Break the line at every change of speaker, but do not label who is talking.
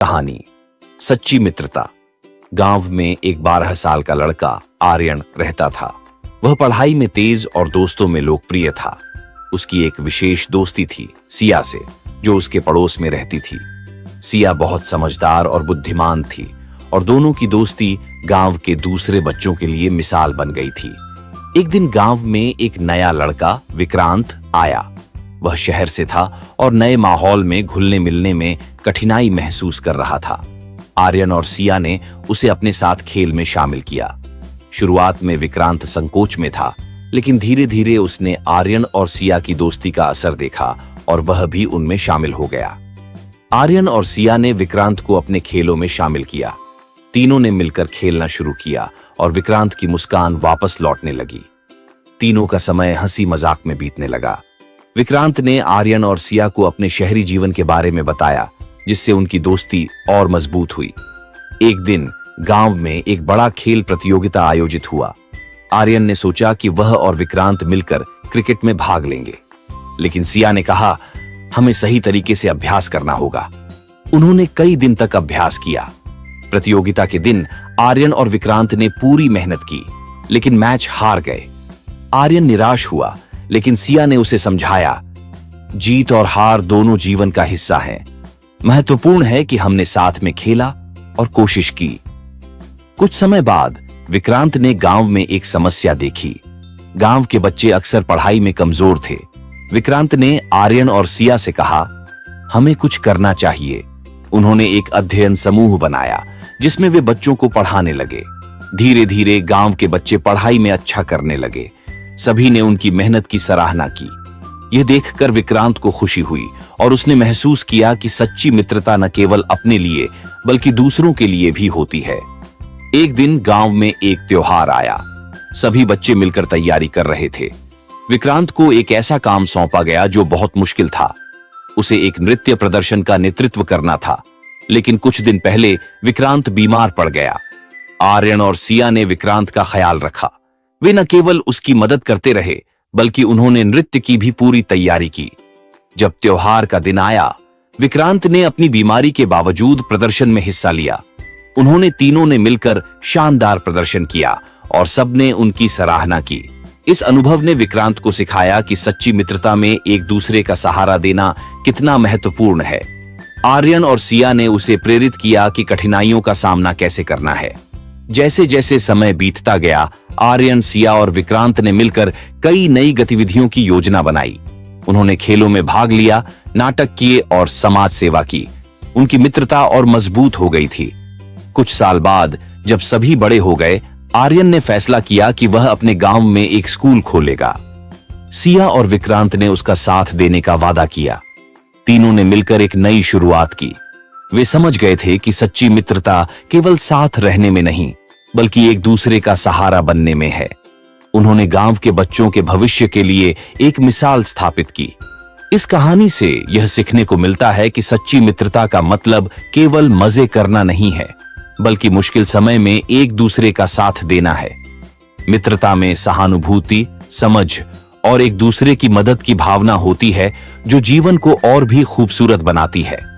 कहानी सच्ची मित्रता। गांव में एक 12 साल का लड़का आर्यन रहता था। वह पढ़ाई में तेज और दोस्तों में लोकप्रिय था। उसकी एक विशेष दोस्ती थी सिया से, जो उसके पड़ोस में रहती थी। सिया बहुत समझदार और बुद्धिमान थी और दोनों की दोस्ती गांव के दूसरे बच्चों के लिए मिसाल बन गई थी। एक दिन गांव में एक नया लड़का विक्रांत आया। वह शहर से था और नए माहौल में घुलने मिलने में कठिनाई महसूस कर रहा था। आर्यन और सिया ने उसे अपने साथ खेल में शामिल किया। शुरुआत में विक्रांत संकोच में था, लेकिन धीरे धीरे उसने आर्यन और सिया की दोस्ती का असर देखा और वह भी उनमें शामिल हो गया। आर्यन और सिया ने विक्रांत को अपने खेलों में शामिल किया। तीनों ने मिलकर खेलना शुरू किया और विक्रांत की मुस्कान वापस लौटने लगी। तीनों का समय हंसी मजाक में बीतने लगा। विक्रांत ने आर्यन और सिया को अपने शहरी जीवन के बारे में बताया, जिससे उनकी दोस्ती और मजबूत हुई। एक दिन गांव में एक बड़ा खेल प्रतियोगिता आयोजित हुआ। आर्यन ने सोचा कि वह और विक्रांत मिलकर क्रिकेट में भाग लेंगे, लेकिन सिया ने कहा, हमें सही तरीके से अभ्यास करना होगा। उन्होंने कई दिन तक अभ्यास किया। प्रतियोगिता के दिन आर्यन और विक्रांत ने पूरी मेहनत की, लेकिन मैच हार गए। आर्यन निराश हुआ, लेकिन सिया ने उसे समझाया, जीत और हार दोनों जीवन का हिस्सा हैं। महत्वपूर्ण है कि हमने साथ में खेला और कोशिश की। कुछ समय बाद विक्रांत ने गांव में एक समस्या देखी। गांव के बच्चे अक्सर पढ़ाई में कमजोर थे। विक्रांत ने आर्यन और सिया से कहा, हमें कुछ करना चाहिए। उन्होंने एक अध्ययन समूह बनाया, जिसमें वे बच्चों को पढ़ाने लगे। धीरे धीरे गांव के बच्चे पढ़ाई में अच्छा करने लगे। सभी ने उनकी मेहनत की सराहना की। यह देखकर विक्रांत को खुशी हुई और उसने महसूस किया कि सच्ची मित्रता न केवल अपने लिए बल्कि दूसरों के लिए भी होती है। एक दिन गांव में एक त्योहार आया। सभी बच्चे मिलकर तैयारी कर रहे थे। विक्रांत को एक ऐसा काम सौंपा गया जो बहुत मुश्किल था। उसे एक नृत्य प्रदर्शन का नेतृत्व करना था, लेकिन कुछ दिन पहले विक्रांत बीमार पड़ गया। आर्यन और सिया ने विक्रांत का ख्याल रखा। वे न केवल उसकी मदद करते रहे, बल्कि उन्होंने नृत्य की भी पूरी तैयारी की। जब त्योहार का दिन आया, विक्रांत ने अपनी बीमारी के बावजूद प्रदर्शन में हिस्सा लिया। उन्होंने तीनों ने मिलकर शानदार प्रदर्शन किया और सबने उनकी सराहना की। इस अनुभव ने विक्रांत को सिखाया कि सच्ची मित्रता में एक दूसरे का सहारा देना कितना महत्वपूर्ण है। आर्यन और सिया ने उसे प्रेरित किया कि कठिनाइयों का सामना कैसे करना है। जैसे जैसे समय बीतता गया, आर्यन, सिया और विक्रांत ने मिलकर कई नई गतिविधियों की योजना बनाई। उन्होंने खेलों में भाग लिया, नाटक किए और समाज सेवा की। उनकी मित्रता और मजबूत हो गई थी। कुछ साल बाद जब सभी बड़े हो गए, आर्यन ने फैसला किया कि वह अपने गांव में एक स्कूल खोलेगा। सिया और विक्रांत ने उसका साथ देने का वादा किया। तीनों ने मिलकर एक नई शुरुआत की। वे समझ गए थे कि सच्ची मित्रता केवल साथ रहने में नहीं, बल्कि एक दूसरे का सहारा बनने में है। उन्होंने गांव के बच्चों के भविष्य के लिए एक मिसाल स्थापित की। इस कहानी से यह सीखने को मिलता है कि सच्ची मित्रता का मतलब केवल मजे करना नहीं है, बल्कि मुश्किल समय में एक दूसरे का साथ देना है। मित्रता में सहानुभूति, समझ और एक दूसरे की मदद की भावना होती है, जो जीवन को और भी खूबसूरत बनाती है।